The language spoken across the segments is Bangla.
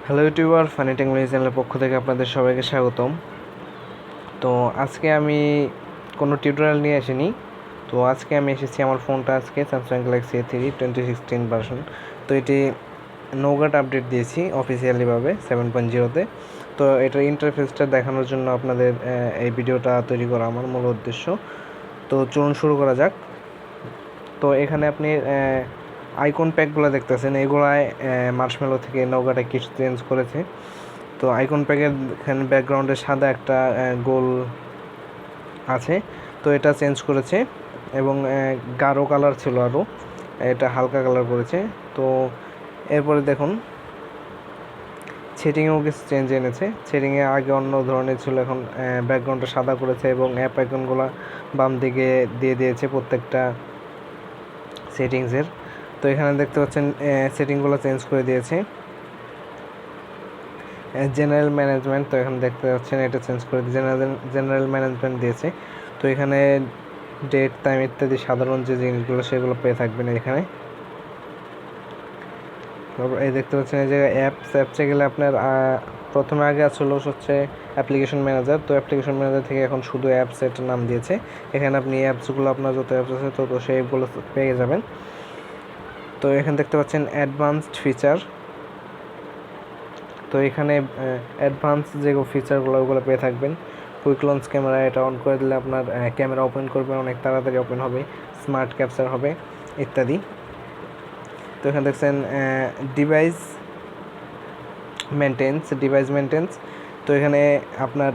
হ্যালো ইউটিউবার, ফানি টেকনোলজি চ্যানেলের পক্ষ থেকে আপনাদের সবাইকে স্বাগতম। তো আজকে আমি কোনো টিউটোরিয়াল নিয়ে আসিনি। তো আজকে আমি এসেছি আমার ফোনটা আজকে স্যামসাং গ্যালাক্সি A3 2016 ভার্সন। তো এটি নৌগাট আপডেট দিয়েছি অফিসিয়ালিভাবে 7.0-তে। তো এটার ইন্টারফেসটা দেখানোর জন্য আপনাদের এই ভিডিওটা তৈরি করা আমার মূল উদ্দেশ্য। তো চলুন শুরু করা যাক। তো এখানে আপনি আইকন প্যাকগুলো দেখতেছেন, এগুলায় মার্শমেলো থেকে নৌগাটা কিছু চেঞ্জ করেছে। তো আইকন প্যাকের এখানে ব্যাকগ্রাউন্ডে সাদা একটা গোল আছে, তো এটা চেঞ্জ করেছে এবং গাঢ় কালার ছিল আরও, এটা হালকা কালার করেছে। তো এরপরে দেখুন সেটিংয়েও কিছু চেঞ্জ এনেছে। সেটিংয়ে আগে অন্য ধরনের ছিল, এখন ব্যাকগ্রাউন্ডটা সাদা করেছে এবং অ্যাপ আইকনগুলো বাম দিকে দিয়ে দিয়েছে প্রত্যেকটা সেটিংসের। তো এখানে দেখতে পাচ্ছেন সেটিংগুলো চেঞ্জ করে দিয়েছে। জেনারেল ম্যানেজমেন্ট, তো এখানে দেখতে পাচ্ছেন এটা চেঞ্জ করে জেনারেল ম্যানেজমেন্ট দিয়েছে। তো এখানে ডেট, টাইম ইত্যাদি সাধারণ যে জিনিসগুলো সেগুলো পেয়ে থাকবেন এখানে। এই দেখতে পাচ্ছেন এই জায়গায় অ্যাপসে গেলে আপনার প্রথমে আগে আসলে হচ্ছে অ্যাপ্লিকেশন ম্যানেজার। তো অ্যাপ্লিকেশন ম্যানেজার থেকে এখন শুধু অ্যাপস এটার নাম দিয়েছে। এখানে আপনি অ্যাপসগুলো আপনার যত অ্যাপস আছে তত সেইগুলো পেয়ে যাবেন। তো এখানে দেখতে পাচ্ছেন অ্যাডভান্সড ফিচার। তো এখানে অ্যাডভান্স যে ফিচারগুলো ওগুলো পেয়ে থাকবেন। কুইক লঞ্চ ক্যামেরা, এটা অন করে দিলে আপনার ক্যামেরা ওপেন করবে, অনেক তাড়াতাড়ি ওপেন হবে, স্মার্ট ক্যাপচার হবে ইত্যাদি। তো এখানে দেখছেন ডিভাইস মেনটেন্স। তো এখানে আপনার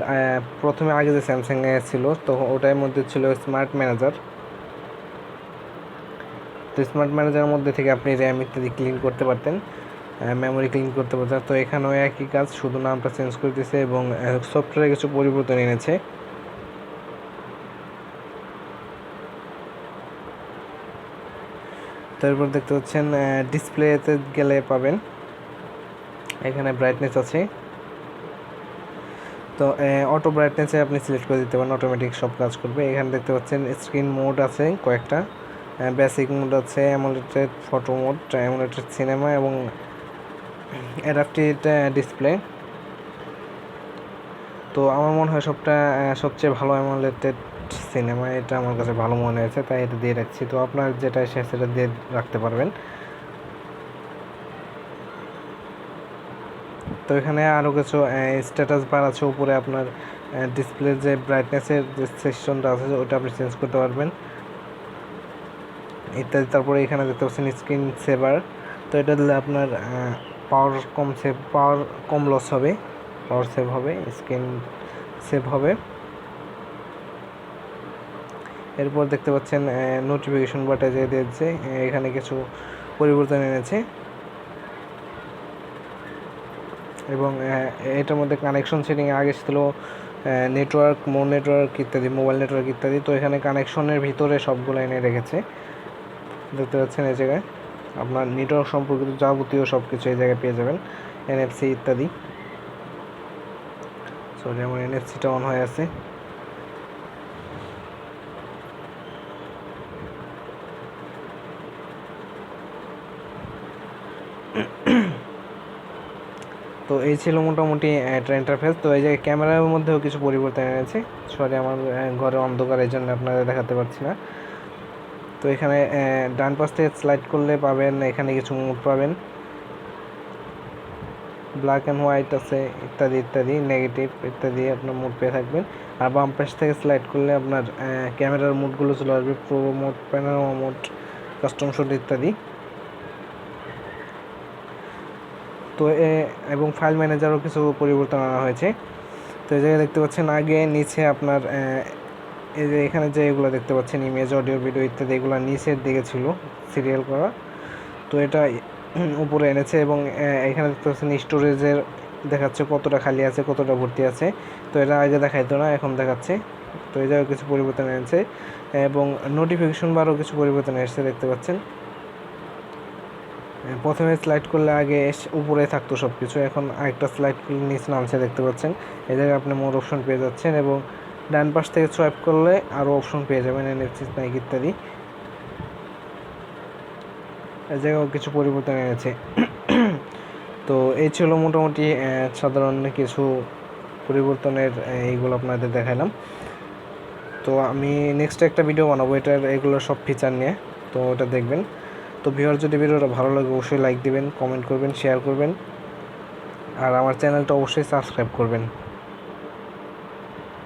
প্রথমে আগে যে স্যামসাং ছিল তো ওটার মধ্যে ছিল স্মার্ট ম্যানেজার। তো স্মার্ট ম্যানেজারের মধ্যে থেকে আপনি র্যাম ইত্যাদি ক্লিন করতে পারতেন, মেমোরি ক্লিন করতে পারতেন। তো এখানেও একই কাজ, শুধু নামটা চেঞ্জ করে দিয়েছে এবং সফটওয়্যারে কিছু পরিবর্তন এনেছে। তারপর দেখতে পাচ্ছেন ডিসপ্লেতে গেলে পাবেন এখানে ব্রাইটনেস আছে। তো অটো ব্রাইটনেসে আপনি সিলেক্ট করে দিতে পারেন, অটোমেটিক সব কাজ করবে। এখানে দেখতে পাচ্ছেন স্ক্রিন মোড আছে কয়েকটা, বেসিক মোড আছে, AMOLED photo mode, AMOLED cinema এবং অ্যাডাপ্টিভ ডিসপ্লে। তো আমার মনে হয় সবচেয়ে ভালো অ্যামোলেড সিনেমা, এটা আমার কাছে ভালো মনে হয়েছে, তাই এটা দিয়ে রাখছি। তো আপনার যেটা এসে সেটা দিয়ে রাখতে পারবেন। তো এখানে আরও কিছু স্ট্যাটাস বার আছে উপরে, আপনার ডিসপ্লের যে ব্রাইটনেসের যে সেকশনটা আছে ওটা আপনি চেঞ্জ করতে পারবেন ইত্যাদি। তারপরে এখানে দেখতে পাচ্ছেন স্ক্রিন সেভার। তো এটা দিলে আপনার পাওয়ার কম লস হবে, পাওয়ার সেভ হবে, স্ক্রিন সেভ হবে। এরপর দেখতে পাচ্ছেন নোটিফিকেশন বাটে যে দিয়েছে, এখানে কিছু পরিবর্তন এনেছে এবং এটার মধ্যে কানেকশন সেটিং আগে ছিল নেটওয়ার্ক, ইত্যাদি, মোবাইল নেটওয়ার্ক ইত্যাদি। তো এখানে কানেকশনের ভিতরে সবগুলো এনে রেখেছে, দেখতে পাচ্ছেন এই জায়গায় আপনার নেটওয়ার্ক সম্পর্কিত যাবতীয় সব কিছু এই জায়গায় পেয়ে যাবেন, NFC ইত্যাদি। সরি, আমার NFCটা অন হয়ে আছে। তো এই ছিল মোটামুটি একটা ইন্টারফেস। তো এই জায়গায় ক্যামেরার মধ্যেও কিছু পরিবর্তন এনেছে। সরি, আমার ঘরে অন্ধকার, এই জন্য আপনাদের দেখাতে পারছি না। তো এখানে ডান পাশ থেকে স্লাইড করলে পাবেন এখানে কিছু মোড পাবেন, ব্ল্যাক অ্যান্ড হোয়াইট আছে ইত্যাদি, নেগেটিভ ইত্যাদি আপনার মোড পেয়ে থাকবেন। আর বাম পাশ থেকে স্লাইড করলে আপনার ক্যামেরার মোডগুলো চলে আসবে, pro mode, panorama mode, custom shoot ইত্যাদি। তো এবং ফাইল ম্যানেজারও কিছু পরিবর্তন আনা হয়েছে। তো এই জায়গায় দেখতে পাচ্ছেন আগে নিচে আপনার এই যে এখানে যে এগুলো দেখতে পাচ্ছেন ইমেজ, অডিও, ভিডিও ইত্যাদি, এগুলো নিচের দিকে ছিল সিরিয়াল করা। তো এটা উপরে এনেছে এবং এখানে দেখতে পাচ্ছেন স্টোরেজের দেখাচ্ছে কতটা খালি আছে, কতটা ভর্তি আছে। তো এটা আগে দেখাইতো না, এখন দেখাচ্ছে। তো এই জায়গায় কিছু পরিবর্তন এনেছে এবং নোটিফিকেশন বারও কিছু পরিবর্তন এসেছে, দেখতে পাচ্ছেন। প্রথমে স্লাইড করলে আগে উপরে থাকতো সব কিছু, এখন আরেকটা স্লাইড করলে নিচে নামছে, দেখতে পাচ্ছেন। এই জায়গায় আপনি মোর অপশন পেয়ে যাচ্ছেন এবং ডান পাশ থেকে সোয়াইপ করলে আরও অপশন পেয়ে যাবেন, NFC স্নাইক ইত্যাদি। এই জায়গাও কিছু পরিবর্তন এনেছে। তো এই ছিল মোটামুটি সাধারণ কিছু পরিবর্তনের এইগুলো আপনাদের দেখালাম। তো আমি নেক্সট একটা ভিডিও বানাবো এগুলো সব ফিচার নিয়ে, তো ওটা দেখবেন। তো ভিউয়ার যদি ভিডিওটা ভালো লাগে অবশ্যই লাইক দিবেন, কমেন্ট করবেন, শেয়ার করবেন, আর আমার চ্যানেলটা অবশ্যই সাবস্ক্রাইব করবেন।